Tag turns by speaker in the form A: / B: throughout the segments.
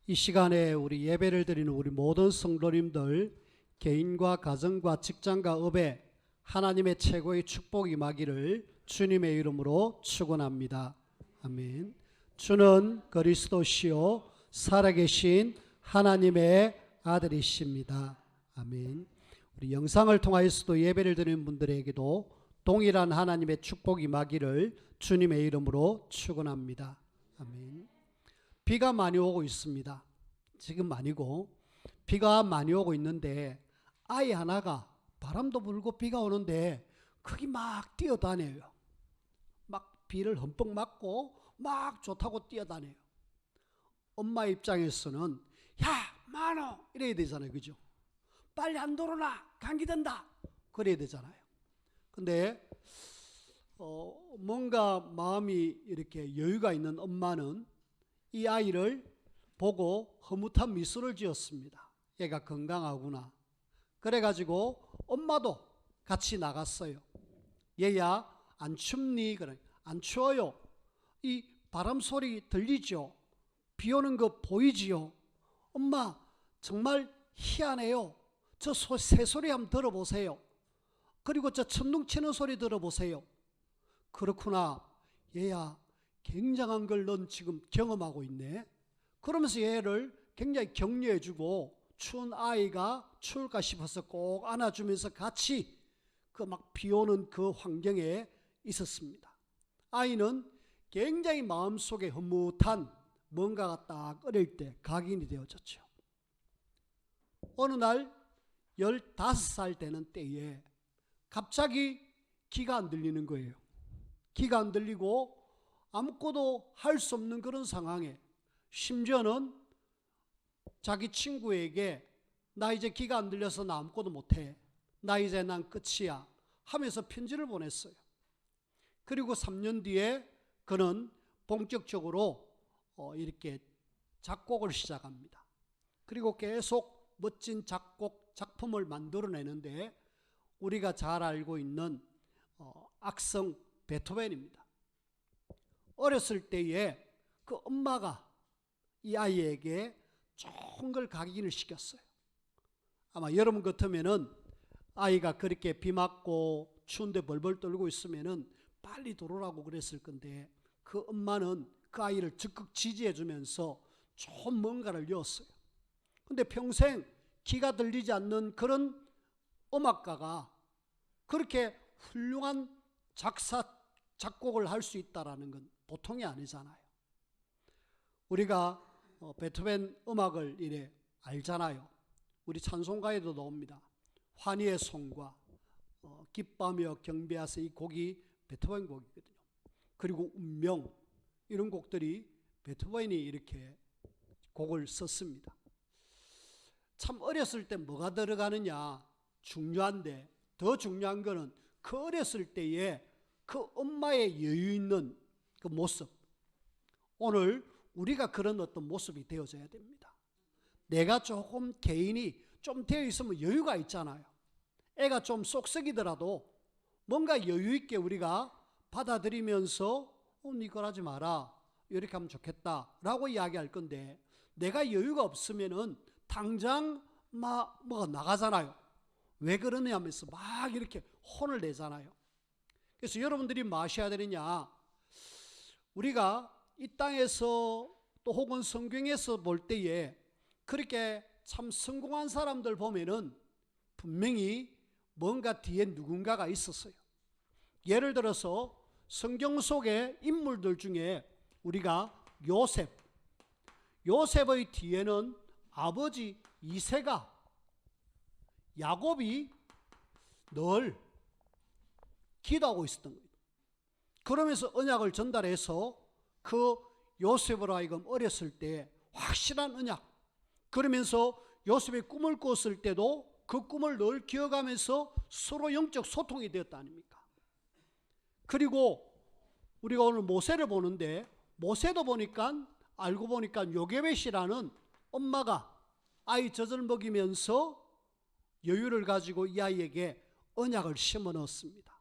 A: 이 시간에 우리 예배를 드리는 우리 모든 성도님들 개인과 가정과 직장과 업에 하나님의 최고의 축복이 임하기를 주님의 이름으로 축원합니다. 아멘. 주는 그리스도시요 살아계신 하나님의 아들이십니다. 아멘. 우리 영상을 통하여서도 예배를 드리는 분들에게도 동일한 하나님의 축복이 임하기를 주님의 이름으로 축원합니다. 아멘. 비가 많이 오고 있습니다. 지금 아니고 비가 많이 오고 있는데 아이 하나가 바람도 불고 비가 오는데 거기 막 뛰어다녀요. 막 비를 흠뻑 맞고 막 좋다고 뛰어다녀요. 엄마 입장에서는 야 마노 이래야 되잖아요. 그죠? 빨리 안 들어오나 감기 든다 그래야 되잖아요. 근데 뭔가 마음이 이렇게 여유가 있는 엄마는 이 아이를 보고 흐뭇한 미소를 지었습니다. 얘가 건강하구나. 그래가지고 엄마도 같이 나갔어요. 얘야 안 춥니? 그래. 안 추워요. 이 바람 소리 들리죠? 비 오는 거 보이지요? 엄마 정말 희한해요. 저 새소리 한번 들어보세요. 그리고 저 천둥 치는 소리 들어보세요. 그렇구나. 얘야 굉장한 걸 넌 지금 경험하고 있네. 그러면서 얘를 굉장히 격려해주고 추운 아이가 추울까 싶어서 꼭 안아주면서 같이 그 막 비 오는 그 환경에 있었습니다. 아이는 굉장히 마음속에 흐뭇한 뭔가가 딱 어릴 때 각인이 되어졌죠. 어느 날 15살 되는 때에 갑자기 귀가 안 들리는 거예요. 귀가 안 들리고 아무것도 할 수 없는 그런 상황에 심지어는 자기 친구에게 나 이제 귀가 안 들려서 나 아무것도 못해. 나 이제 난 끝이야 하면서 편지를 보냈어요. 그리고 3년 뒤에 그는 본격적으로 이렇게 작곡을 시작합니다. 그리고 계속 멋진 작품을 만들어내는데 우리가 잘 알고 있는 악성 베토벤입니다. 어렸을 때에 그 엄마가 이 아이에게 좋은 걸 각인을 시켰어요. 아마 여러분 같으면은 아이가 그렇게 비 맞고 추운데 벌벌 떨고 있으면은 빨리 들어오라고 그랬을 건데 그 엄마는 그 아이를 적극 지지해 주면서 좋은 뭔가를 넣었어요. 근데 평생 귀가 들리지 않는 그런 음악가가 그렇게 훌륭한 작곡을 할 수 있다는 건 보통이 아니잖아요. 우리가 베토벤 음악을 이래 알잖아요. 우리 찬송가에도 나옵니다. 환희의 송과 기뻐하며 경배하세 이 곡이 베토벤 곡이거든요. 그리고 운명 이런 곡들이 베토벤이 이렇게 곡을 썼습니다. 참 어렸을 때 뭐가 들어가느냐 중요한데 더 중요한 거는 그 어렸을 때에 그 엄마의 여유 있는 그 모습. 오늘 우리가 그런 어떤 모습이 되어져야 됩니다. 내가 조금 개인이 좀 되어 있으면 여유가 있잖아요. 애가 좀 쏙썩이더라도 뭔가 여유 있게 우리가 받아들이면서 니 그러지 마라 이렇게 하면 좋겠다 라고 이야기할 건데 내가 여유가 없으면은 당장 뭐가 나가잖아요. 왜 그러냐 하면서 막 이렇게 혼을 내잖아요. 그래서 여러분들이 뭐 하셔야 되느냐, 우리가 이 땅에서 또 혹은 성경에서 볼 때에 그렇게 참 성공한 사람들 보면은 분명히 뭔가 뒤에 누군가가 있었어요. 예를 들어서 성경 속의 인물들 중에 우리가 요셉의 뒤에는 아버지 이새가 야곱이 늘 기도하고 있었던 거예요. 그러면서 언약을 전달해서 그 요셉으로 하여금 어렸을 때 확실한 언약, 그러면서 요셉이 꿈을 꿨을 때도 그 꿈을 늘 기억하면서 서로 영적 소통이 되었다 아닙니까? 그리고 우리가 오늘 모세를 보는데 모세도 알고 보니까 요게벳이라는 엄마가 아이 젖을 먹이면서 여유를 가지고 이 아이에게 언약을 심어 넣었습니다.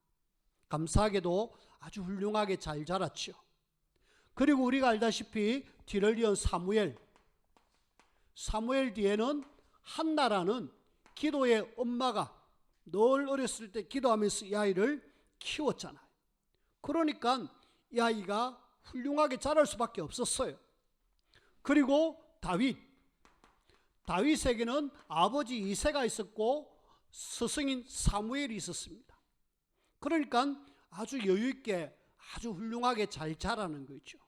A: 감사하게도 아주 훌륭하게 잘 자랐죠. 그리고 우리가 알다시피 뒤를 이은 사무엘, 사무엘 뒤에는 한나라는 기도의 엄마가 늘 어렸을 때 기도하면서 이 아이를 키웠잖아요. 그러니까 이 아이가 훌륭하게 자랄 수밖에 없었어요. 그리고 다윗에게는 아버지 이새가 있었고 스승인 사무엘이 있었습니다. 그러니까 아주 여유 있게 아주 훌륭하게 잘 자라는 거죠.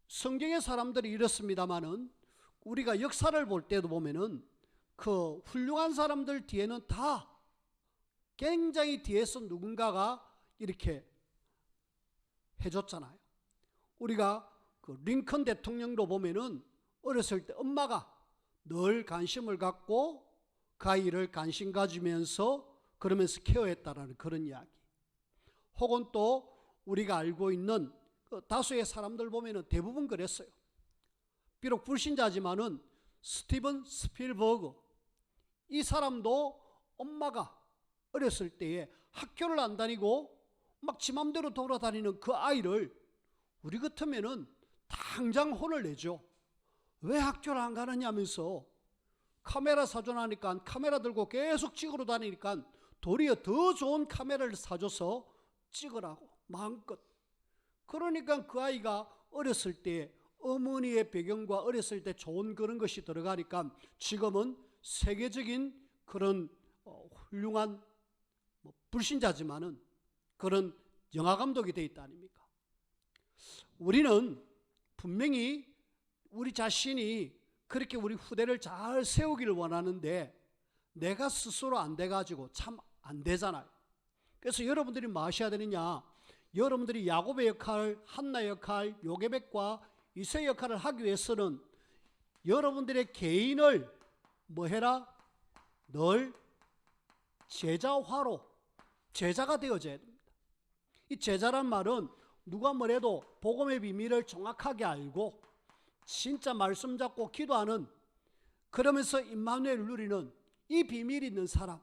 A: 성경의 사람들이 이렇습니다마는 우리가 역사를 볼 때도 보면은 그 훌륭한 사람들 뒤에는 다 굉장히 뒤에서 누군가가 이렇게 해줬잖아요. 우리가 그 링컨 대통령도 보면은 어렸을 때 엄마가 늘 관심을 갖고 그 아이를 관심 가지면서 그러면서 케어했다라는 그런 이야기. 혹은 또 우리가 알고 있는 그 다수의 사람들 보면은 대부분 그랬어요. 비록 불신자지만은 스티븐 스필버그, 이 사람도 엄마가 어렸을 때에 학교를 안 다니고 막 지 맘대로 돌아다니는 그 아이를 우리 같으면은 당장 혼을 내죠. 왜 학교를 안 가느냐면서 카메라 사줘나니까 카메라 들고 계속 찍으러 다니니까 도리어 더 좋은 카메라를 사줘서 찍으라고 마음껏. 그러니까 그 아이가 어렸을 때 어머니의 배경과 어렸을 때 좋은 그런 것이 들어가니까 지금은 세계적인 그런 훌륭한 불신자지만은 그런 영화감독이 되어 있다 아닙니까? 우리는 분명히 우리 자신이 그렇게 우리 후대를 잘 세우기를 원하는데 내가 스스로 안 돼가지고 참 안 되잖아요. 그래서 여러분들이 뭐 하셔야 되느냐, 여러분들이 야곱의 역할, 한나의 역할, 요게벳과 이세 역할을 하기 위해서는 여러분들의 개인을 뭐 해라? 늘 제자화로 제자가 되어져야 됩니다. 이 제자란 말은 누가 뭐래도 복음의 비밀을 정확하게 알고 진짜 말씀 잡고 기도하는, 그러면서 임마누엘을 누리는 이 비밀이 있는 사람.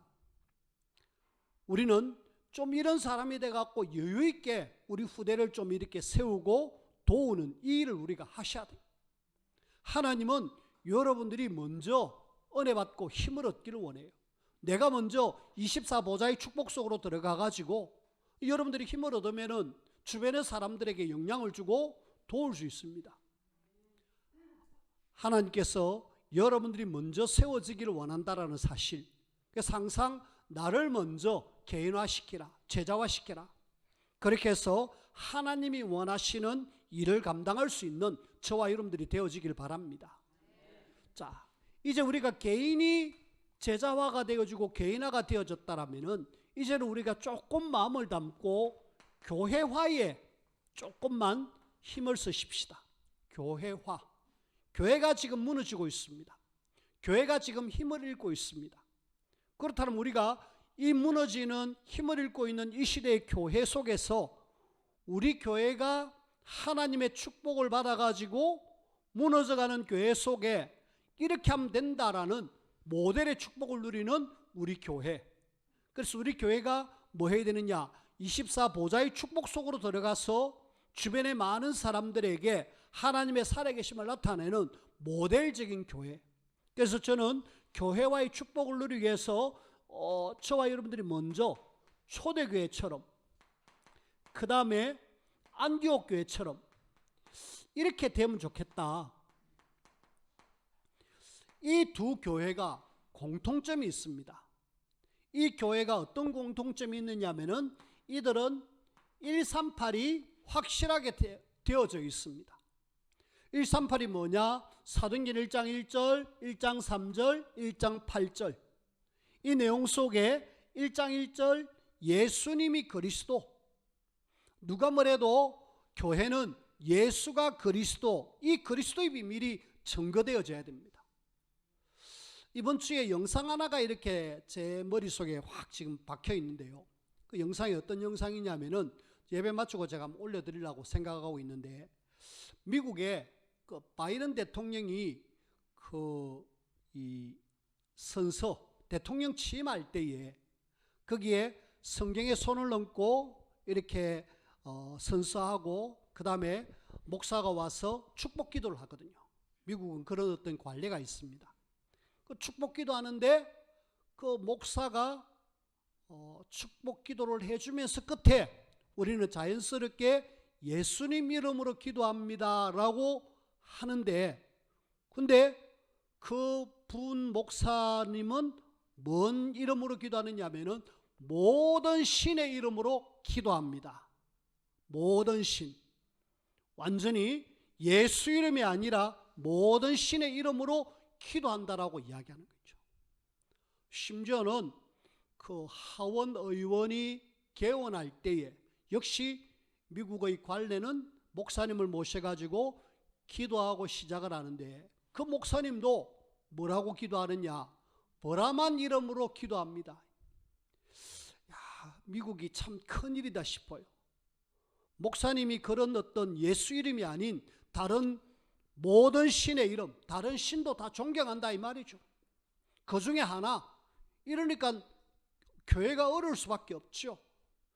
A: 우리는 좀 이런 사람이 돼갖고 여유 있게 우리 후대를 좀 이렇게 세우고 도우는 이 일을 우리가 하셔야 돼요. 하나님은 여러분들이 먼저 은혜 받고 힘을 얻기를 원해요. 내가 먼저 24보좌의 축복 속으로 들어가가지고 여러분들이 힘을 얻으면은 주변의 사람들에게 영향을 주고 도울 수 있습니다. 하나님께서 여러분들이 먼저 세워지기를 원한다라는 사실. 그래서 항상 나를 먼저 개인화시키라, 제자화시키라. 그렇게 해서 하나님이 원하시는 일을 감당할 수 있는 저와 여러분들이 되어지길 바랍니다. 자, 이제 우리가 개인이 제자화가 되어지고 개인화가 되어졌다라면은 이제는 우리가 조금 마음을 담고 교회화에 조금만 힘을 쓰십시다. 교회화. 교회가 지금 무너지고 있습니다. 교회가 지금 힘을 잃고 있습니다. 그렇다면 우리가 이 무너지는 힘을 잃고 있는 이 시대의 교회 속에서 우리 교회가 하나님의 축복을 받아가지고 무너져가는 교회 속에 이렇게 하면 된다라는 모델의 축복을 누리는 우리 교회. 그래서 우리 교회가 뭐 해야 되느냐, 24보좌의 축복 속으로 들어가서 주변의 많은 사람들에게 하나님의 살아계심을 나타내는 모델적인 교회. 그래서 저는 교회와의 축복을 누리기 위해서 저와 여러분들이 먼저 초대교회처럼, 그 다음에 안디옥 교회처럼 이렇게 되면 좋겠다. 이 두 교회가 공통점이 있습니다. 이 교회가 어떤 공통점이 있느냐 하면은 이들은 138이 확실하게 되어져 있습니다. 138이 뭐냐? 사도행전 1장 1절, 1장 3절, 1장 8절. 이 내용 속에 1장 1절 예수님이 그리스도, 누가 뭐래도 교회는 예수가 그리스도, 이 그리스도의 비밀이 증거되어져야 됩니다. 이번 주에 영상 하나가 이렇게 제 머릿속에 확 지금 박혀 있는데요. 그 영상이 어떤 영상이냐면은 예배 마치고 제가 올려드리려고 생각하고 있는데, 미국의 그 바이든 대통령이 이 선서 대통령 취임할 때에 거기에 성경에 손을 얹고 이렇게 선서하고 그 다음에 목사가 와서 축복 기도를 하거든요. 미국은 그런 어떤 관례가 있습니다. 그 축복기도 하는데 그 목사가 축복기도를 해주면서 끝에 우리는 자연스럽게 예수님 이름으로 기도합니다 라고 하는데, 근데 그 분 목사님은 뭔 이름으로 기도하느냐 하면은 모든 신의 이름으로 기도합니다. 모든 신, 완전히 예수 이름이 아니라 모든 신의 이름으로 기도한다라고 이야기하는 거죠. 심지어는 그 하원 의원이 개원할 때에 역시 미국의 관례는 목사님을 모셔가지고 기도하고 시작을 하는데, 그 목사님도 뭐라고 기도하느냐, 브라만 이름으로 기도합니다. 야, 미국이 참 큰일이다 싶어요. 목사님이 그런 어떤 예수 이름이 아닌 다른 모든 신의 이름, 다른 신도 다 존경한다 이 말이죠. 그 중에 하나, 이러니까 교회가 어려울 수밖에 없죠.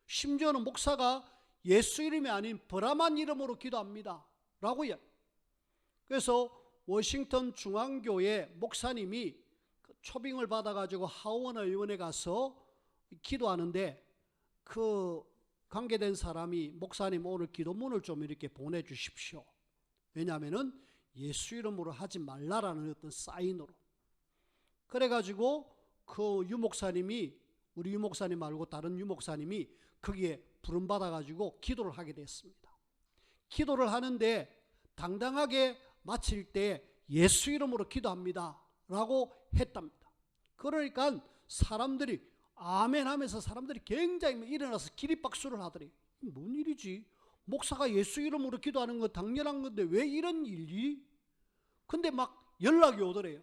A: 심지어는 목사가 예수 이름이 아닌 브라만 이름으로 기도합니다 라고 이야기. 그래서 워싱턴 중앙교회 목사님이 초빙을 받아가지고 하원 의원에 가서 기도하는데, 그 관계된 사람이 목사님 오늘 기도문을 좀 이렇게 보내주십시오. 왜냐하면은 예수 이름으로 하지 말라라는 어떤 사인으로. 그래가지고 그 유목사님이, 우리 유목사님 말고 다른 유목사님이 거기에 부름받아가지고 기도를 하게 됐습니다. 기도를 하는데 당당하게 마칠 때 예수 이름으로 기도합니다 라고 했답니다. 그러니까 사람들이 아멘 하면서 사람들이 굉장히 일어나서 기립박수를 하더래요. 뭔 일이지? 목사가 예수 이름으로 기도하는 거 당연한 건데 왜 이런 일이? 근데 막 연락이 오더래요.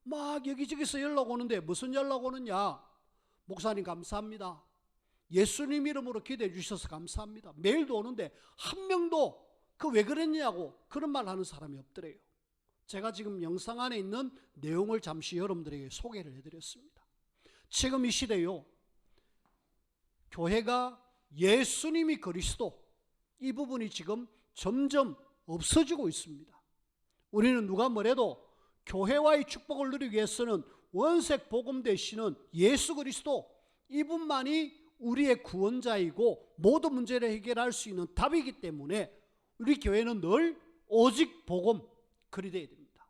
A: 막 여기저기서 연락 오는데 무슨 연락 오느냐? 목사님 감사합니다. 예수님 이름으로 기도해 주셔서 감사합니다. 메일도 오는데 한 명도 그 왜 그랬냐고 그런 말 하는 사람이 없더래요. 제가 지금 영상 안에 있는 내용을 잠시 여러분들에게 소개를 해드렸습니다. 지금 이 시대요, 교회가 예수님이 그리스도, 이 부분이 지금 점점 없어지고 있습니다. 우리는 누가 뭐래도 교회와의 축복을 누리기 위해서는 원색 복음 되시는 예수 그리스도, 이분만이 우리의 구원자이고 모든 문제를 해결할 수 있는 답이기 때문에 우리 교회는 늘 오직 복음, 그리 돼야 됩니다.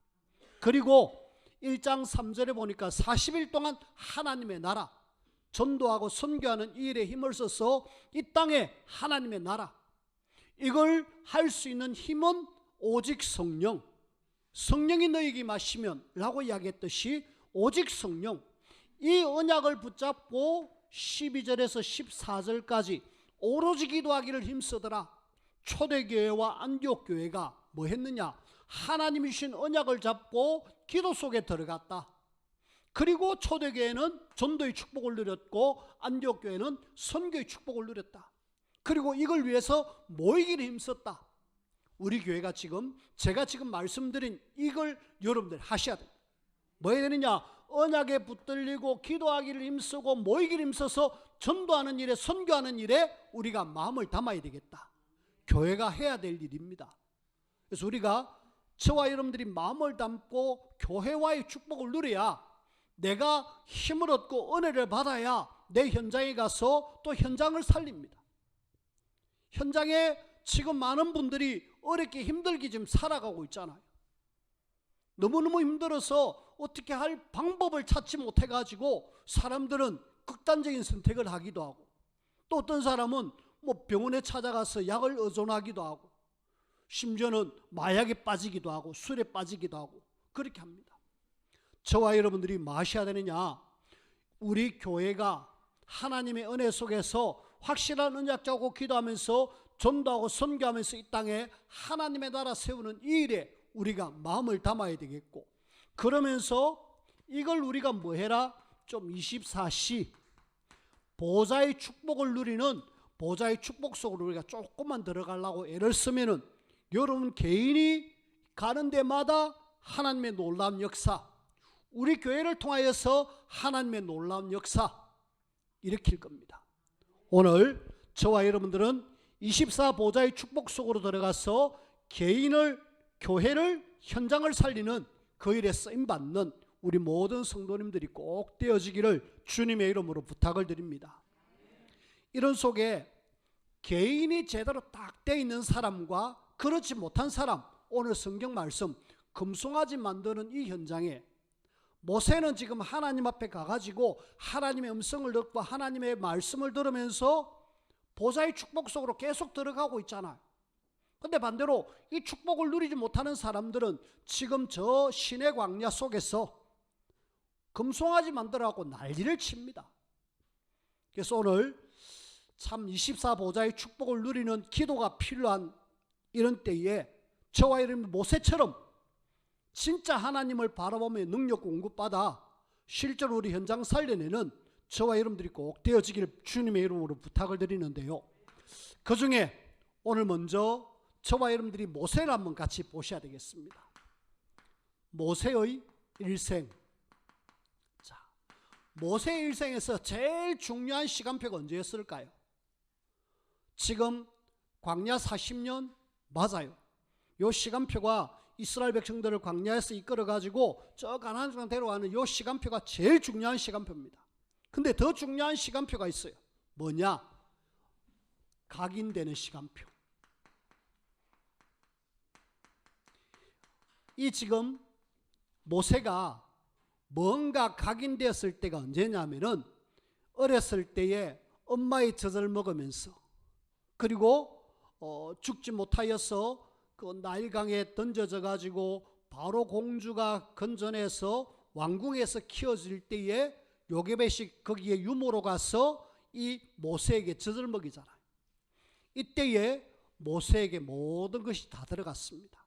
A: 그리고 1장 3절에 보니까 40일 동안 하나님의 나라, 전도하고 선교하는 이 일에 힘을 써서 이 땅에 하나님의 나라, 이걸 할 수 있는 힘은 오직 성령, 성령이 너희에게 임하시면 라고 이야기했듯이 오직 성령, 이 언약을 붙잡고 12절에서 14절까지 오로지 기도하기를 힘쓰더라. 초대교회와 안디옥교회가 뭐 했느냐? 하나님이 주신 언약을 잡고 기도 속에 들어갔다. 그리고 초대교회는 전도의 축복을 누렸고 안디옥교회는 선교의 축복을 누렸다. 그리고 이걸 위해서 모이기를 힘썼다. 우리 교회가 지금, 제가 지금 말씀드린 이걸 여러분들 하셔야 돼요. 뭐 해야 되느냐? 언약에 붙들리고 기도하기를 힘쓰고 모이기를 힘써서 전도하는 일에, 선교하는 일에 우리가 마음을 담아야 되겠다. 교회가 해야 될 일입니다. 그래서 우리가, 저와 여러분들이 마음을 담고 교회와의 축복을 누려야, 내가 힘을 얻고 은혜를 받아야 내 현장에 가서 또 현장을 살립니다. 현장에 지금 많은 분들이 어렵게 힘들게 지금 살아가고 있잖아요. 너무너무 힘들어서 어떻게 할 방법을 찾지 못해가지고 사람들은 극단적인 선택을 하기도 하고, 또 어떤 사람은 뭐 병원에 찾아가서 약을 의존하기도 하고, 심지어는 마약에 빠지기도 하고 술에 빠지기도 하고 그렇게 합니다. 저와 여러분들이 뭐 하셔야 되느냐? 우리 교회가 하나님의 은혜 속에서 확실한 언약 잡고 기도하면서 전도하고 선교하면서 이 땅에 하나님의 나라 세우는 이 일에 우리가 마음을 담아야 되겠고, 그러면서 이걸 우리가 뭐 해라? 좀 24시 보좌의 축복을 누리는 보좌의 축복 속으로 우리가 조금만 들어가려고 애를 쓰면은 여러분 개인이 가는 데마다 하나님의 놀라운 역사, 우리 교회를 통하여서 하나님의 놀라운 역사 일으킬 겁니다. 오늘 저와 여러분들은 24 보좌의 축복 속으로 들어가서 개인을, 교회를 현장을 살리는 그 일에 쓰임받는 우리 모든 성도님들이 꼭 되어지기를 주님의 이름으로 부탁을 드립니다. 이런 속에 개인이 제대로 딱 돼 있는 사람과 그렇지 못한 사람, 오늘 성경 말씀 금송아지 만드는 이 현장에 모세는 지금 하나님 앞에 가가지고 하나님의 음성을 듣고 하나님의 말씀을 들으면서 보좌의 축복 속으로 계속 들어가고 있잖아요. 근데 반대로 이 축복을 누리지 못하는 사람들은 지금 저 신의 광야 속에서 금송아지 만들어갖고 난리를 칩니다. 그래서 오늘 참 24보좌의 축복을 누리는 기도가 필요한 이런 때에 저와 여러분 모세처럼 진짜 하나님을 바라보며 능력 공급받아 실제로 우리 현장 살려내는 저와 여러분들이 꼭 되어지기를 주님의 이름으로 부탁을 드리는데요. 그 중에 오늘 먼저 저와 여러분들이 모세를 한번 같이 보셔야 되겠습니다. 모세의 일생. 자, 모세의 일생에서 제일 중요한 시간표가 언제였을까요? 지금 광야 40년 맞아요. 이 시간표가 이스라엘 백성들을 광야에서 이끌어가지고 저 가나안 땅 데려가는 이 시간표가 제일 중요한 시간표입니다. 근데 더 중요한 시간표가 있어요. 뭐냐? 각인되는 시간표. 이 지금 모세가 뭔가 각인되었을 때가 언제냐면은 어렸을 때에 엄마의 젖을 먹으면서 그리고 죽지 못하여서 그 나일강에 던져져 가지고 바로 공주가 건져내서 왕궁에서 키워질 때에 요게벳이 거기에 유모로 가서 이 모세에게 젖을 먹이잖아요. 이때에 모세에게 모든 것이 다 들어갔습니다.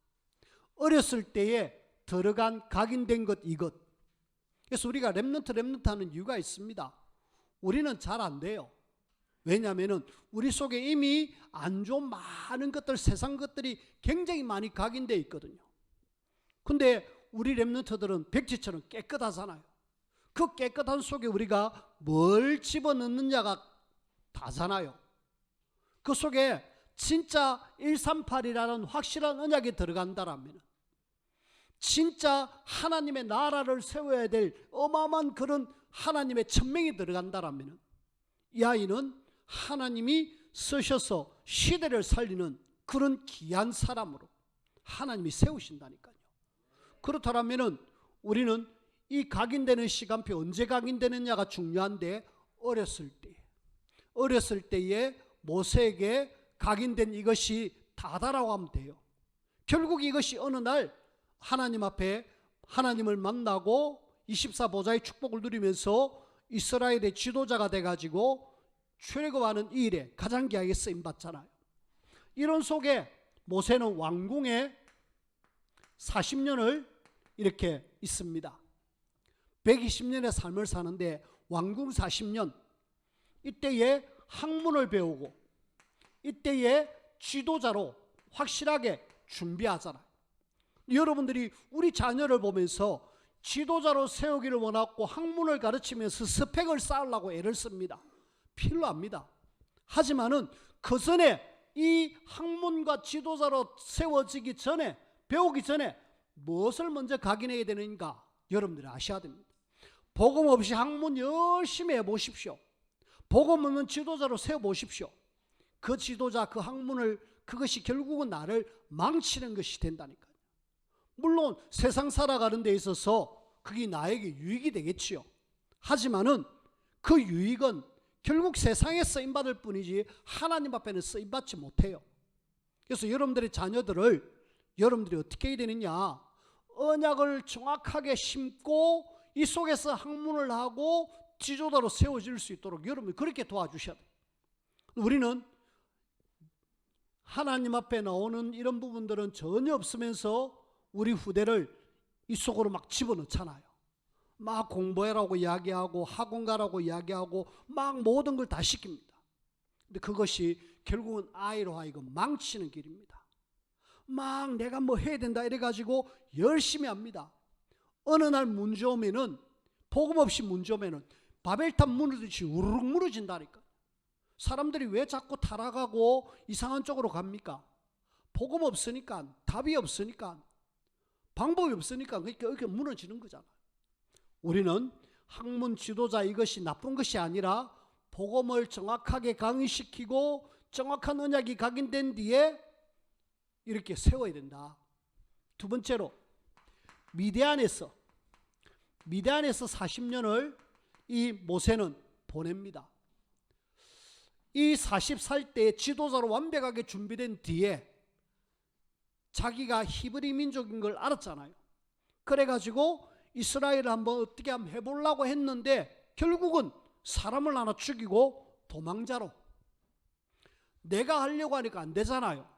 A: 어렸을 때에 들어간 각인된 것 이것. 그래서 우리가 렘넌트 하는 이유가 있습니다. 우리는 잘 안 돼요. 왜냐하면 우리 속에 이미 안 좋은 많은 것들, 세상 것들이 굉장히 많이 각인되어 있거든요. 근데 우리 렘넌트들은 백지처럼 깨끗하잖아요. 그 깨끗한 속에 우리가 뭘 집어넣느냐가 다잖아요. 그 속에 진짜 138이라는 확실한 언약이 들어간다라면, 진짜 하나님의 나라를 세워야 될 어마어마한 그런 하나님의 천명이 들어간다라면 이 아이는 하나님이 쓰셔서 시대를 살리는 그런 귀한 사람으로 하나님이 세우신다니까요. 그렇다면 우리는 이 각인되는 시간표 언제 각인되느냐가 중요한데 어렸을 때에 모세에게 각인된 이것이 다다라고 하면 돼요. 결국 이것이 어느 날 하나님 앞에 하나님을 만나고 24보좌의 축복을 누리면서 이스라엘의 지도자가 돼가지고 출애굽하는 이 일에 가장 귀하게 쓰임받잖아요. 이런 속에 모세는 왕궁에 40년을 이렇게 있습니다. 120년의 삶을 사는데 왕궁 40년, 이때에 학문을 배우고 이때에 지도자로 확실하게 준비하잖아요. 여러분들이 우리 자녀를 보면서 지도자로 세우기를 원하고 학문을 가르치면서 스펙을 쌓으려고 애를 씁니다. 필요합니다. 하지만은 그 전에 이 학문과 지도자로 세워지기 전에, 배우기 전에 무엇을 먼저 각인해야 되는가 여러분들이 아셔야 됩니다. 복음 없이 학문 열심히 해보십시오. 복음 없는 지도자로 세워보십시오. 그 지도자, 그 학문을, 그것이 결국은 나를 망치는 것이 된다니까요. 물론 세상 살아가는 데 있어서 그게 나에게 유익이 되겠지요. 하지만은 그 유익은 결국 세상에 쓰임받을 뿐이지 하나님 앞에는 쓰임받지 못해요. 그래서 여러분들의 자녀들을 여러분들이 어떻게 해야 되느냐, 언약을 정확하게 심고 이 속에서 학문을 하고 지도자로 세워질 수 있도록 여러분이 그렇게 도와주셔야 돼요. 우리는 하나님 앞에 나오는 이런 부분들은 전혀 없으면서 우리 후대를 이 속으로 막 집어넣잖아요. 막 공부해라고 이야기하고 학원 가라고 이야기하고 막 모든 걸 다 시킵니다. 근데 그것이 결국은 아이로 하여금 망치는 길입니다. 막 내가 뭐 해야 된다 이래가지고 열심히 합니다. 어느 날 문제 오면은, 복음 없이 문제 오면은 바벨탑 무너지듯이 우르륵 무너진다니까. 사람들이 왜 자꾸 타락하고 이상한 쪽으로 갑니까? 복음 없으니까, 답이 없으니까. 방법이 없으니까 이렇게 무너지는 거잖아요. 우리는 학문 지도자 이것이 나쁜 것이 아니라 복음을 정확하게 강의시키고 정확한 언약이 각인된 뒤에 이렇게 세워야 된다. 두 번째로 미디안에서 40년을 이 모세는 보냅니다. 이 40살 때 지도자로 완벽하게 준비된 뒤에 자기가 히브리 민족인 걸 알았잖아요. 그래가지고 이스라엘을 한번 어떻게 한번 해보려고 했는데 결국은 사람을 하나 죽이고 도망자로. 내가 하려고 하니까 안 되잖아요.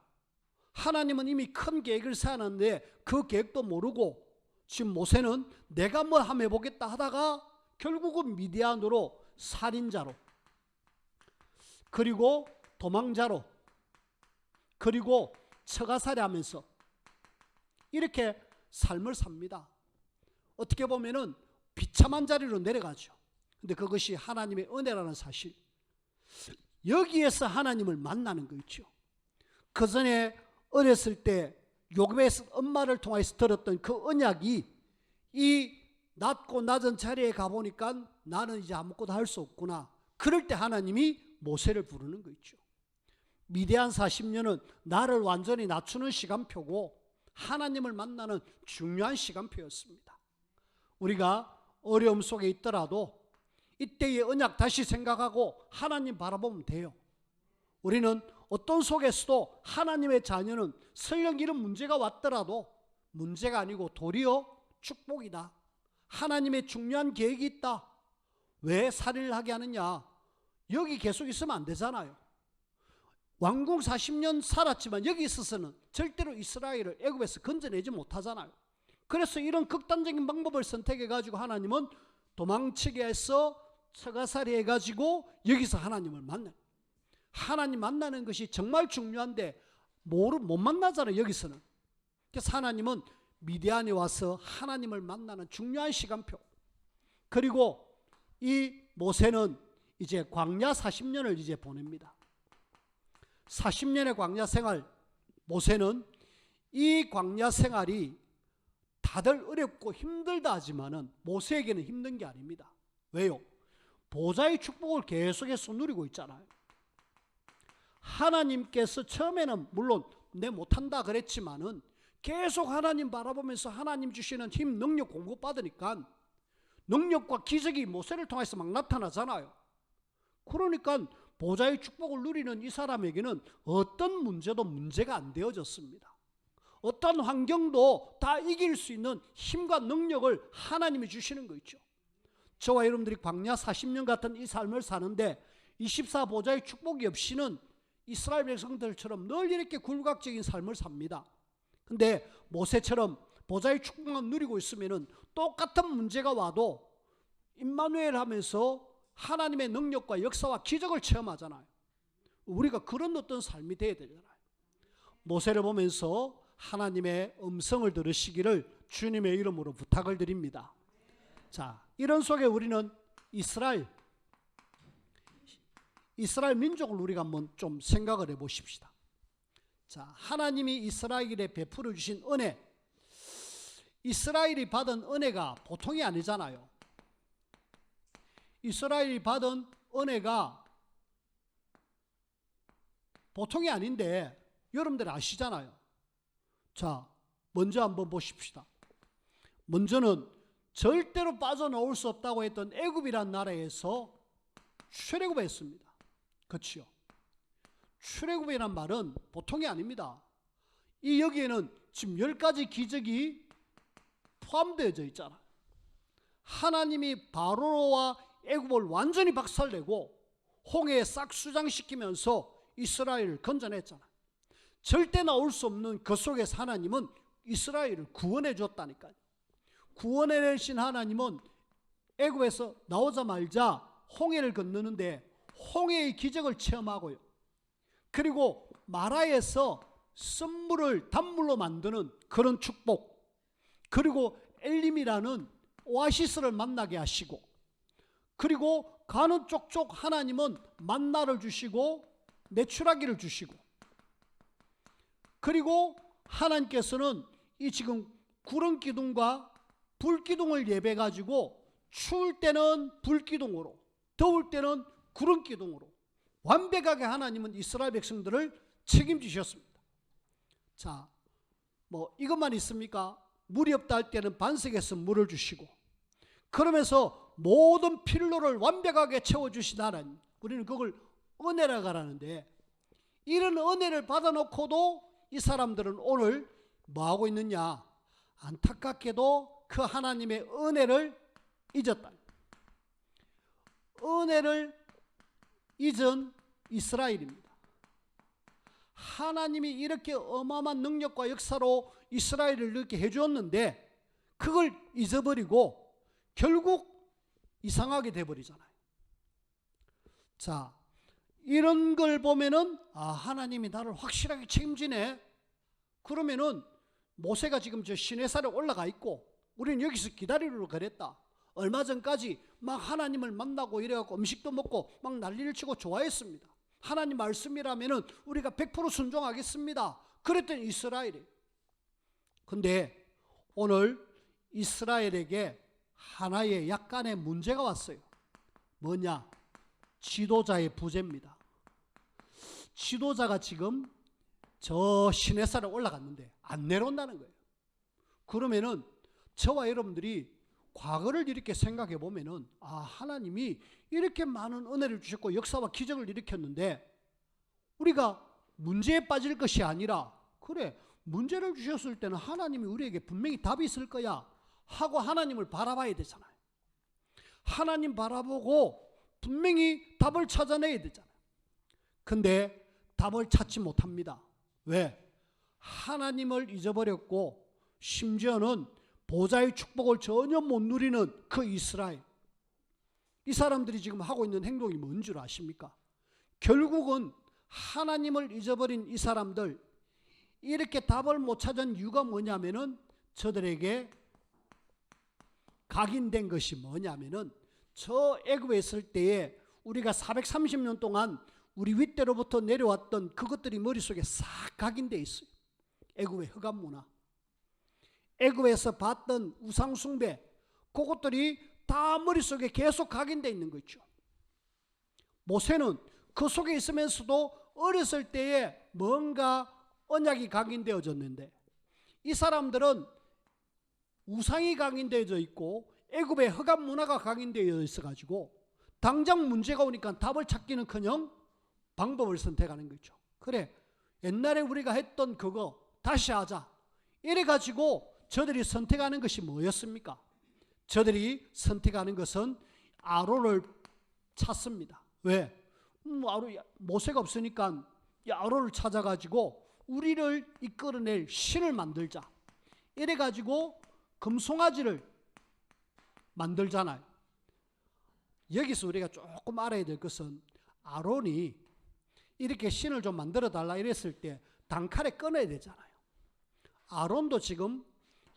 A: 하나님은 이미 큰 계획을 세웠는데 그 계획도 모르고 지금 모세는 내가 뭐 한번 해보겠다 하다가 결국은 미디안으로 살인자로, 그리고 도망자로, 그리고 처가살이하면서 이렇게 삶을 삽니다. 어떻게 보면은 비참한 자리로 내려가죠. 근데 그것이 하나님의 은혜라는 사실. 여기에서 하나님을 만나는 거 있죠. 그 전에 어렸을 때 요괴에서 엄마를 통해서 들었던 그 언약이 이 낮고 낮은 자리에 가보니까 나는 이제 아무것도 할 수 없구나. 그럴 때 하나님이 모세를 부르는 거 있죠. 미디안 40년은 나를 완전히 낮추는 시간표고 하나님을 만나는 중요한 시간표였습니다. 우리가 어려움 속에 있더라도 이때의 언약 다시 생각하고 하나님 바라보면 돼요. 우리는 어떤 속에서도 하나님의 자녀는 설령 이런 문제가 왔더라도 문제가 아니고 도리어 축복이다. 하나님의 중요한 계획이 있다. 왜 살인을 하게 하느냐? 여기 계속 있으면 안 되잖아요. 왕궁 40년 살았지만 여기 있어서는 절대로 이스라엘을 애굽에서 건져내지 못하잖아요. 그래서 이런 극단적인 방법을 선택해가지고 하나님은 도망치게 해서 처가살이 해가지고 여기서 하나님을 만나요. 하나님 만나는 것이 정말 중요한데 못 만나잖아요. 여기서는. 그래서 하나님은 미디안에 와서 하나님을 만나는 중요한 시간표. 그리고 이 모세는 이제 광야 40년을 이제 보냅니다. 40년의 광야 생활, 모세는 이 광야 생활이 다들 어렵고 힘들다 하지만은 모세에게는 힘든 게 아닙니다. 왜요? 보좌의 축복을 계속해서 누리고 있잖아요. 하나님께서 처음에는 물론 내 못한다 그랬지만은 계속 하나님 바라보면서 하나님 주시는 힘, 능력 공급받으니까 능력과 기적이 모세를 통해서 막 나타나잖아요. 그러니까 보좌의 축복을 누리는 이 사람에게는 어떤 문제도 문제가 안 되어졌습니다. 어떤 환경도 다 이길 수 있는 힘과 능력을 하나님이 주시는 거 있죠. 저와 여러분들이 광야 40년 같은 이 삶을 사는데 24 보좌의 축복이 없이는 이스라엘 백성들처럼 늘 이렇게 굴각적인 삶을 삽니다. 근데 모세처럼 보좌의 축복만 누리고 있으면은 똑같은 문제가 와도 임마누엘 하면서 하나님의 능력과 역사와 기적을 체험하잖아요. 우리가 그런 어떤 삶이 되어야 되잖아요. 모세를 보면서 하나님의 음성을 들으시기를 주님의 이름으로 부탁을 드립니다. 자, 이런 속에 우리는 이스라엘 민족을 우리가 한번 좀 생각을 해보십시다. 자, 하나님이 이스라엘에 베풀어 주신 은혜, 이스라엘이 받은 은혜가 보통이 아니잖아요. 이스라엘이 받은 은혜가 보통이 아닌데 여러분들 아시잖아요. 자, 먼저 한번 보십시다. 먼저는 절대로 빠져나올 수 없다고 했던 애굽이란 나라에서 출애굽했습니다. 그렇죠? 출애굽이란 말은 보통이 아닙니다. 이 여기에는 지금 10가지 기적이 포함되어져 있잖아요. 하나님이 바로와 애굽을 완전히 박살내고 홍해에 싹 수장시키면서 이스라엘을 건져냈잖아요. 절대 나올 수 없는 그 속에서 하나님은 이스라엘을 구원해 줬다니까요. 구원해내신 하나님은 애굽에서 나오자마자 홍해를 건너는데 홍해의 기적을 체험하고요. 그리고 마라에서 쓴물을 단물로 만드는 그런 축복, 그리고 엘림이라는 오아시스를 만나게 하시고, 그리고 가는 쪽쪽 하나님은 만나를 주시고 내추라기를 주시고, 그리고 하나님께서는 이 지금 구름 기둥과 불 기둥을 예배 가지고 추울 때는 불 기둥으로, 더울 때는 구름 기둥으로 완벽하게 하나님은 이스라엘 백성들을 책임지셨습니다. 자, 뭐 이것만 있습니까? 물이 없다 할 때는 반석에서 물을 주시고, 그러면서 모든 필요를 완벽하게 채워주신 하나님, 우리는 그걸 은혜라고 하는데, 이런 은혜를 받아놓고도 이 사람들은 오늘 뭐하고 있느냐? 안타깝게도 그 하나님의 은혜를 잊었다. 은혜를 잊은 이스라엘입니다. 하나님이 이렇게 어마어마한 능력과 역사로 이스라엘을 이렇게 해주었는데 그걸 잊어버리고 결국 이상하게 돼버리잖아요. 자, 이런 걸 보면은 하나님이 나를 확실하게 책임지네. 그러면은 모세가 지금 저 시내산에 올라가 있고 우리는 여기서 기다리러 그랬다. 얼마 전까지 막 하나님을 만나고 이래갖고 음식도 먹고 막 난리를 치고 좋아했습니다. 하나님 말씀이라면은 우리가 100% 순종하겠습니다. 그랬더니 이스라엘이. 근데 오늘 이스라엘에게 하나의 약간의 문제가 왔어요. 뭐냐? 지도자의 부재입니다. 지도자가 지금 저 시내산에 올라갔는데 안 내려온다는 거예요. 그러면은 저와 여러분들이 과거를 이렇게 생각해 보면은 하나님이 이렇게 많은 은혜를 주셨고 역사와 기적을 일으켰는데 우리가 문제에 빠질 것이 아니라, 그래, 문제를 주셨을 때는 하나님이 우리에게 분명히 답이 있을 거야 하고 하나님을 바라봐야 되잖아요. 하나님 바라보고 분명히 답을 찾아내야 되잖아요. 근데 답을 찾지 못합니다. 왜? 하나님을 잊어버렸고 심지어는 보좌의 축복을 전혀 못 누리는 그 이스라엘. 이 사람들이 지금 하고 있는 행동이 뭔 줄 아십니까? 결국은 하나님을 잊어버린 이 사람들, 이렇게 답을 못 찾은 이유가 뭐냐면은 저들에게 각인된 것이 뭐냐면은 저 애굽에 있을 때에 우리가 430년 동안 우리 윗대로부터 내려왔던 그것들이 머릿속에 싹 각인되어 있어요. 애굽의 흑암 문화, 애굽에서 봤던 우상 숭배, 그것들이 다 머릿속에 계속 각인되어 있는 거 있죠. 모세는 그 속에 있으면서도 어렸을 때에 뭔가 언약이 각인되어졌는데 이 사람들은 우상이 각인되어져 있고 애굽의 흑암 문화가 각인되어 있어가지고 당장 문제가 오니까 답을 찾기는커녕 방법을 선택하는 거죠. 그래, 옛날에 우리가 했던 그거 다시 하자 이래가지고 저들이 선택하는 것이 뭐였습니까? 저들이 선택하는 것은 아론을 찾습니다. 왜? 모세가 없으니까 아론을 찾아가지고 우리를 이끌어낼 신을 만들자 이래가지고 금송아지를 만들잖아요. 여기서 우리가 조금 알아야 될 것은 아론이 이렇게 신을 좀 만들어 달라 이랬을 때 단칼에 꺼내야 되잖아요. 아론도 지금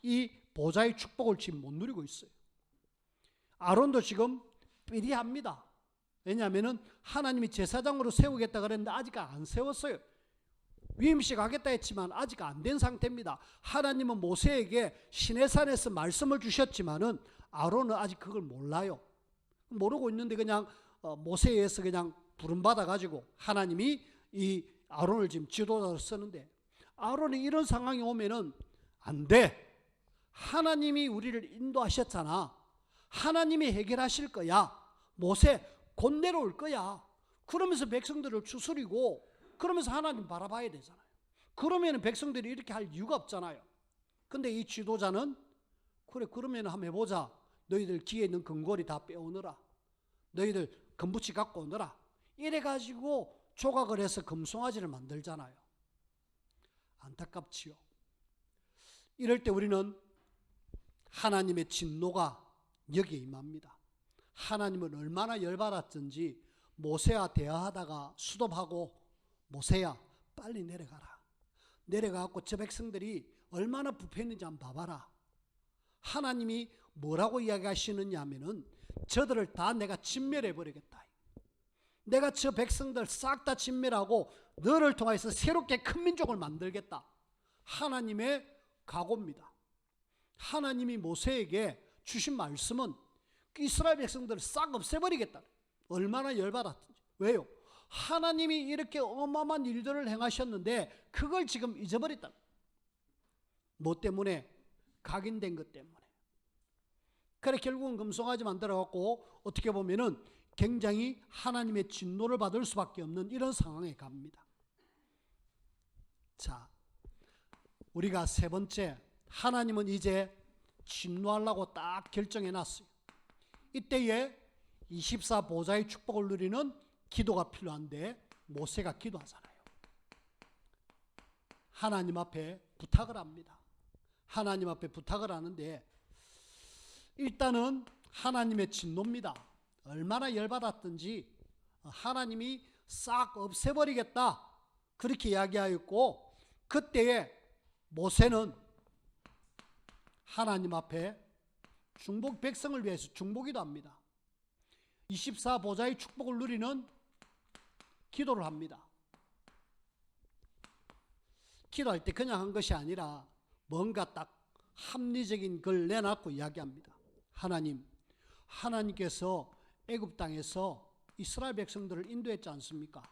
A: 이 보좌의 축복을 지금 못 누리고 있어요. 아론도 지금 삐리합니다. 왜냐하면 하나님이 제사장으로 세우겠다 그랬는데 아직 안 세웠어요. 위임식 하겠다 했지만 아직 안 된 상태입니다. 하나님은 모세에게 시내산에서 말씀을 주셨지만은 아론은 아직 그걸 몰라요. 모르고 있는데 그냥 모세에 의해서 그냥 부름받아 가지고 하나님이 이 아론을 지금 지도자로 쓰는데, 아론이 이런 상황이 오면은 안 돼. 하나님이 우리를 인도하셨잖아. 하나님이 해결하실 거야. 모세 곧 내려올 거야. 그러면서 백성들을 추스리고 그러면서 하나님 바라봐야 되잖아요. 그러면 백성들이 이렇게 할 이유가 없잖아요. 근데 이 지도자는 그래, 그러면 한번 해보자. 너희들 귀에 있는 금고리 다 빼오느라. 너희들 금붙이 갖고 오느라. 이래가지고 조각을 해서 금송아지를 만들잖아요. 안타깝지요. 이럴 때 우리는 하나님의 진노가 여기에 임합니다. 하나님은 얼마나 열받았든지 모세와 대화하다가 수dob하고, 모세야 빨리 내려가라. 내려가고 저 백성들이 얼마나 부패했는지 한번 봐봐라. 하나님이 뭐라고 이야기하시느냐 하면은 저들을 다 내가 진멸해버리겠다. 내가 저 백성들 싹 다 진멸하고 너를 통해서 새롭게 큰 민족을 만들겠다. 하나님의 각오입니다. 하나님이 모세에게 주신 말씀은 이스라엘 백성들을 싹 없애버리겠다. 얼마나 열받았든지. 왜요? 하나님이 이렇게 어마어마한 일들을 행하셨는데 그걸 지금 잊어버렸다. 뭐 때문에? 각인된 것 때문에. 그래 결국은 금송아지 만들어갖고 어떻게 보면은 굉장히 하나님의 진노를 받을 수밖에 없는 이런 상황에 갑니다. 자, 우리가 세 번째, 하나님은 이제 진노하려고 딱 결정해 놨어요. 이때에 24 보좌의 축복을 누리는 기도가 필요한데 모세가 기도하잖아요. 하나님 앞에 부탁을 합니다. 하나님 앞에 부탁을 하는데 일단은 하나님의 진노입니다. 얼마나 열받았든지 하나님이 싹 없애버리겠다 그렇게 이야기하였고, 그때에 모세는 하나님 앞에 중복 백성을 위해서 중보기도 합니다. 24 보좌의 축복을 누리는 기도를 합니다. 기도할 때 그냥 한 것이 아니라 뭔가 딱 합리적인 걸 내놨고 이야기합니다. 하나님, 하나님께서 애굽 땅에서 이스라엘 백성들을 인도했지 않습니까?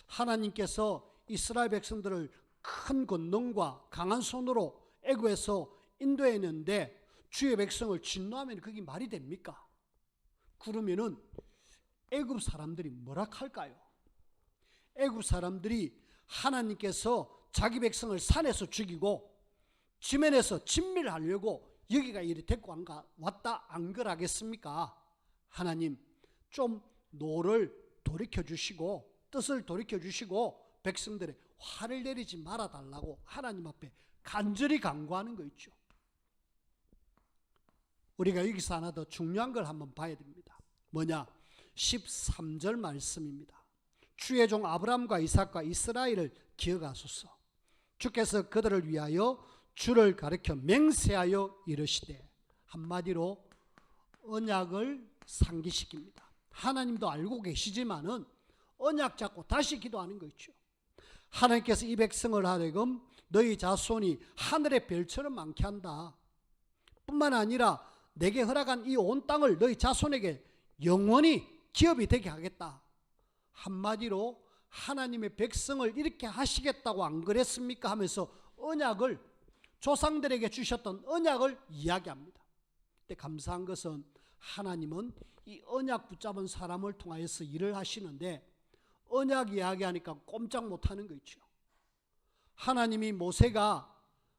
A: 하나님께서 이스라엘 백성들을 큰 권능과 강한 손으로 애굽에서 인도했는데 주의 백성을 진노하면 그게 말이 됩니까? 그러면은 애굽 사람들이 뭐라 할까요? 애굽 사람들이 하나님께서 자기 백성을 산에서 죽이고 지면에서 진멸하려고 여기가 이리 데리고 왔다 안 그러겠습니까? 하나님 좀 노를 돌이켜주시고 뜻을 돌이켜주시고 백성들의 화를 내리지 말아달라고 하나님 앞에 간절히 간구하는 거 있죠. 우리가 여기서 하나 더 중요한 걸 한번 봐야 됩니다. 뭐냐? 13절 말씀입니다. 주의 종 아브라함과 이삭과 이스라엘을 기억하소서. 주께서 그들을 위하여 주를 가리켜 맹세하여 이르시되, 한마디로 언약을 상기시킵니다. 하나님도 알고 계시지만은 언약 잡고 다시 기도하는 거 있죠. 하나님께서 이 백성을 하여금 너희 자손이 하늘의 별처럼 많게 한다. 뿐만 아니라 내게 허락한 이 온 땅을 너희 자손에게 영원히 기업이 되게 하겠다. 한마디로 하나님의 백성을 이렇게 하시겠다고 안 그랬습니까? 하면서 언약을, 조상들에게 주셨던 언약을 이야기합니다. 근데 감사한 것은 하나님은 이 언약 붙잡은 사람을 통하여서 일을 하시는데 언약 이야기하니까 꼼짝 못하는 거 있죠. 하나님이 모세가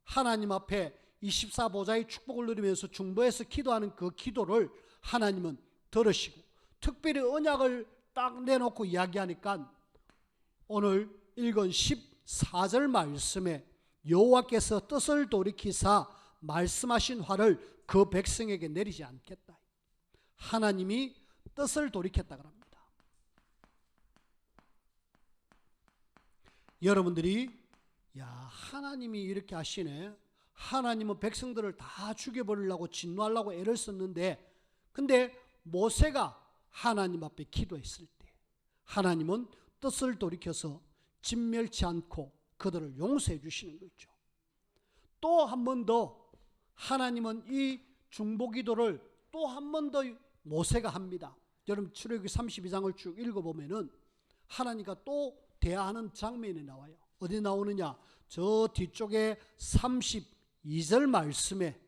A: 하나님 앞에 24 보좌의 축복을 누리면서 중보해서 기도하는 그 기도를 하나님은 들으시고 특별히 언약을 딱 내놓고 이야기하니까 오늘 읽은 14절 말씀에 여호와께서 뜻을 돌이키사 말씀하신 화를 그 백성에게 내리지 않겠다. 하나님이 뜻을 돌이켰다 그럽니다. 여러분들이 야, 하나님이 이렇게 하시네. 하나님은 백성들을 다 죽여버리려고 진노하려고 애를 썼는데, 근데 모세가 하나님 앞에 기도했을 때 하나님은 뜻을 돌이켜서 진멸치 않고 그들을 용서해 주시는 거죠. 또 한 번 더 하나님은 이 중보기도를 또 한 번 더 모세가 합니다. 여러분 출애굽기 32장을 쭉 읽어보면은 하나님과 또 대화하는 장면이 나와요. 어디 나오느냐? 저 뒤쪽에 32절 말씀에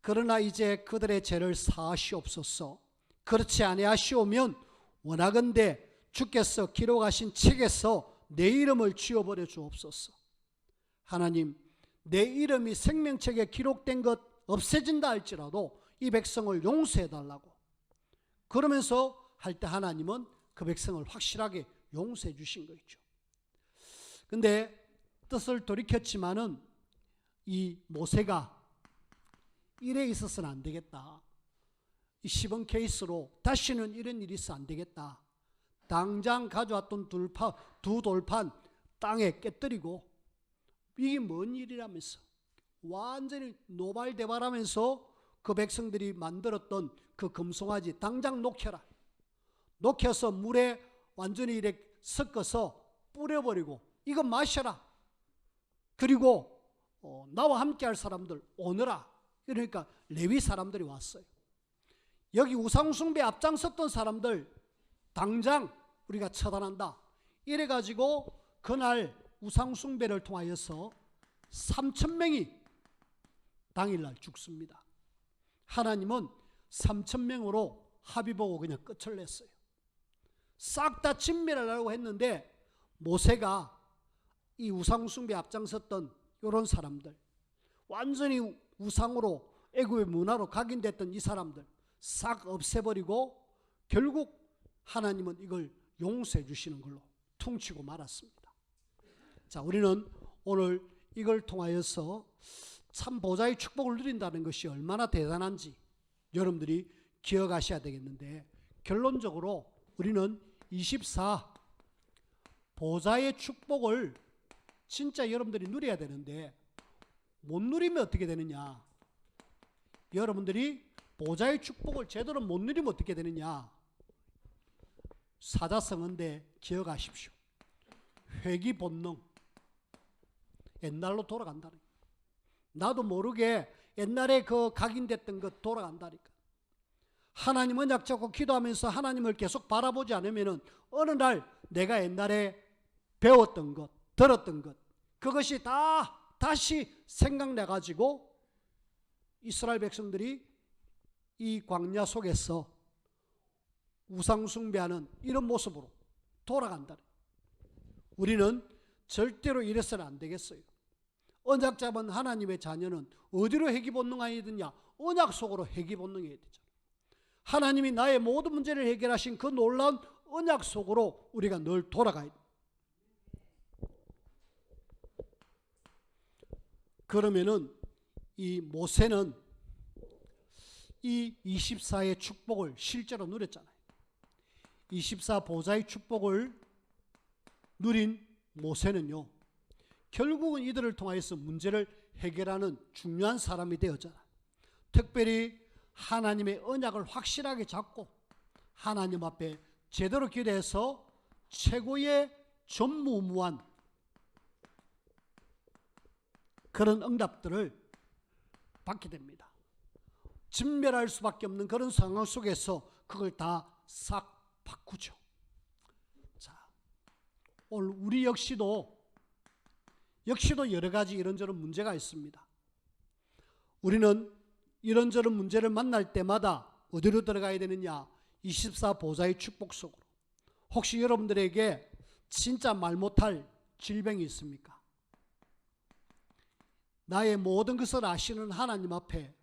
A: 그러나 이제 그들의 죄를 사하시옵소서. 그렇지 아니하시오면 원하건대 주께서 기록하신 책에서 내 이름을 지워버려 주옵소서. 하나님, 내 이름이 생명책에 기록된 것 없애진다 할지라도 이 백성을 용서해달라고. 그러면서 할 때 하나님은 그 백성을 확실하게 용서해 주신 거죠. 근데 뜻을 돌이켰지만은 이 모세가 이래 있어서는 안 되겠다. 이 시범 케이스로 다시는 이런 일이 있어 안 되겠다. 당장 가져왔던 두 돌판 땅에 깨뜨리고, 이게 뭔 일이라면서 완전히 노발대발하면서 그 백성들이 만들었던 그 금송아지 당장 녹여라. 녹여서 물에 완전히 이렇게 섞어서 뿌려버리고 이거 마셔라. 그리고 나와 함께 할 사람들 오너라. 그러니까 레위 사람들이 왔어요. 여기 우상숭배 앞장섰던 사람들 당장 우리가 처단한다. 이래가지고 그날 우상숭배를 통하여서 3,000명이 당일날 죽습니다. 하나님은 3,000명으로 합의보고 그냥 끝을 냈어요. 싹 다 진멸하려고 했는데 모세가 이 우상숭배 앞장섰던 이런 사람들, 완전히 우상으로 애굽의 문화로 각인됐던 이 사람들 싹 없애버리고 결국 하나님은 이걸 용서해 주시는 걸로 퉁치고 말았습니다. 자, 우리는 오늘 이걸 통하여서 참 보좌의 축복을 누린다는 것이 얼마나 대단한지 여러분들이 기억하셔야 되겠는데, 결론적으로 우리는 24 보좌의 축복을 진짜 여러분들이 누려야 되는데 못 누리면 어떻게 되느냐? 여러분들이 보좌의 축복을 제대로 못 누리면 어떻게 되느냐? 사자성어인데 기억하십시오. 회귀 본능. 옛날로 돌아간다는 거예요. 나도 모르게 옛날에 그 각인됐던 것 돌아간다니까. 하나님 언약 잡고 기도하면서 하나님을 계속 바라보지 않으면 어느 날 내가 옛날에 배웠던 것, 들었던 것, 그것이 다 다시 생각나가지고 이스라엘 백성들이 이 광야 속에서 우상숭배하는 이런 모습으로 돌아간다. 우리는 절대로 이래서는 안 되겠어요. 언약 잡은 하나님의 자녀는 어디로 회귀본능해야 되냐? 언약 속으로 회귀본능해야 되잖아요. 하나님이 나의 모든 문제를 해결하신 그 놀라운 언약 속으로 우리가 늘 돌아가야 돼요. 그러면은 이 모세는 이 24의 축복을 실제로 누렸잖아요. 24 보좌의 축복을 누린 모세는요, 결국은 이들을 통하여서 문제를 해결하는 중요한 사람이 되었잖아요. 특별히 하나님의 언약을 확실하게 잡고 하나님 앞에 제대로 기도해서 최고의 전무후무한 그런 응답들을 받게 됩니다. 진멸할 수밖에 없는 그런 상황 속에서 그걸 다 싹 바꾸죠. 자, 오늘 우리 역시도 여러 가지 이런저런 문제가 있습니다. 우리는 이런저런 문제를 만날 때마다 어디로 들어가야 되느냐? 24 보좌의 축복 속으로. 혹시 여러분들에게 진짜 말 못할 질병이 있습니까? 나의 모든 것을 아시는 하나님 앞에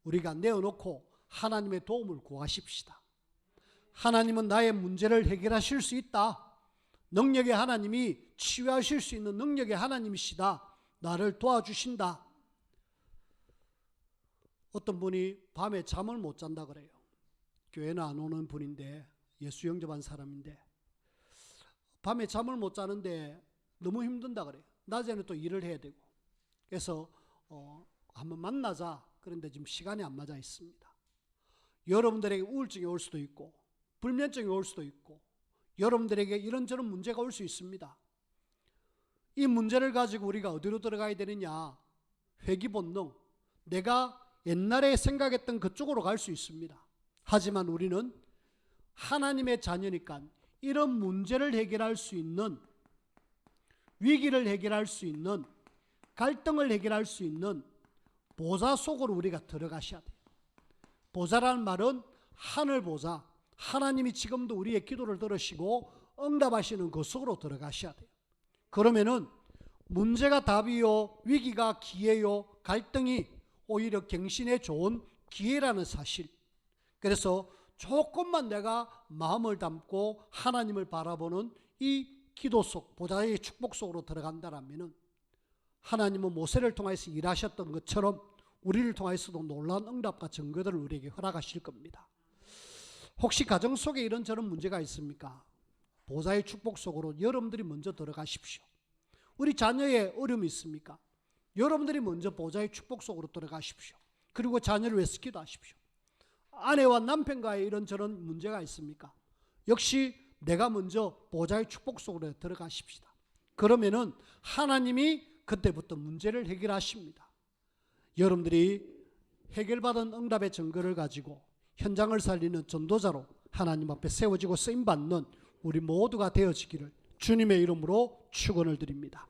A: 우리가 내어놓고 하나님의 도움을 구하십시다. 하나님은 나의 문제를 해결하실 수 있다. 능력의 하나님이 치유하실 수 있는 능력의 하나님이시다. 나를 도와주신다. 어떤 분이 밤에 잠을 못 잔다 그래요. 교회는 안 오는 분인데, 예수 영접한 사람인데 밤에 잠을 못 자는데 너무 힘든다 그래요. 낮에는 또 일을 해야 되고. 그래서 한번 만나자. 그런데 지금 시간이 안 맞아 있습니다. 여러분들에게 우울증이 올 수도 있고 불면증이 올 수도 있고 여러분들에게 이런저런 문제가 올 수 있습니다. 이 문제를 가지고 우리가 어디로 들어가야 되느냐? 회귀본능. 내가 옛날에 생각했던 그쪽으로 갈 수 있습니다. 하지만 우리는 하나님의 자녀니까 이런 문제를 해결할 수 있는, 위기를 해결할 수 있는, 갈등을 해결할 수 있는 보좌 속으로 우리가 들어가셔야 돼요. 보좌라는 말은 하늘 보좌, 하나님이 지금도 우리의 기도를 들으시고 응답하시는 그 속으로 들어가셔야 돼요. 그러면은 문제가 답이요, 위기가 기회요, 갈등이 오히려 갱신에 좋은 기회라는 사실. 그래서 조금만 내가 마음을 담고 하나님을 바라보는 이 기도 속, 보좌의 축복 속으로 들어간다라면은 하나님은 모세를 통해서 일하셨던 것처럼 우리를 통해서도 놀라운 응답과 증거들을 우리에게 허락하실 겁니다. 혹시 가정 속에 이런저런 문제가 있습니까? 보좌의 축복 속으로 여러분들이 먼저 들어가십시오. 우리 자녀의 어려움이 있습니까? 여러분들이 먼저 보좌의 축복 속으로 들어가십시오. 그리고 자녀를 위해서 기도하십시오. 아내와 남편과의 이런저런 문제가 있습니까? 역시 내가 먼저 보좌의 축복 속으로 들어가십시다. 그러면은 하나님이 그때부터 문제를 해결하십니다. 여러분들이 해결받은 응답의 증거를 가지고 현장을 살리는 전도자로 하나님 앞에 세워지고 쓰임받는 우리 모두가 되어지기를 주님의 이름으로 축원을 드립니다.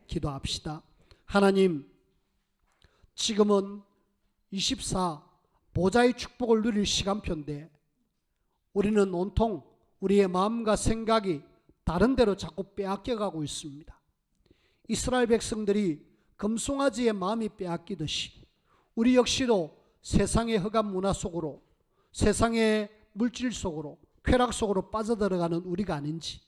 A: 기도합시다. 하나님, 지금은 24 보좌의 축복을 누릴 시간표인데 우리는 온통 우리의 마음과 생각이 다른 데로 자꾸 빼앗겨가고 있습니다. 이스라엘 백성들이 금송아지의 마음이 빼앗기듯이 우리 역시도 세상의 흑암 문화 속으로, 세상의 물질 속으로, 쾌락 속으로 빠져들어가는 우리가 아닌지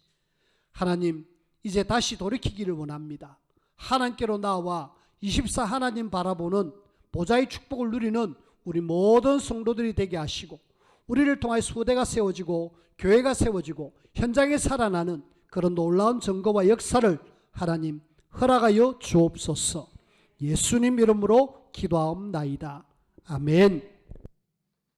A: 하나님, 이제 다시 돌이키기를 원합니다. 하나님께로 나와 24 하나님 바라보는 보좌의 축복을 누리는 우리 모든 성도들이 되게 하시고 우리를 통하여 소대가 세워지고 교회가 세워지고 현장에 살아나는 그런 놀라운 증거와 역사를 하나님 허락하여 주옵소서. 예수님 이름으로 기도하옵나이다. 아멘.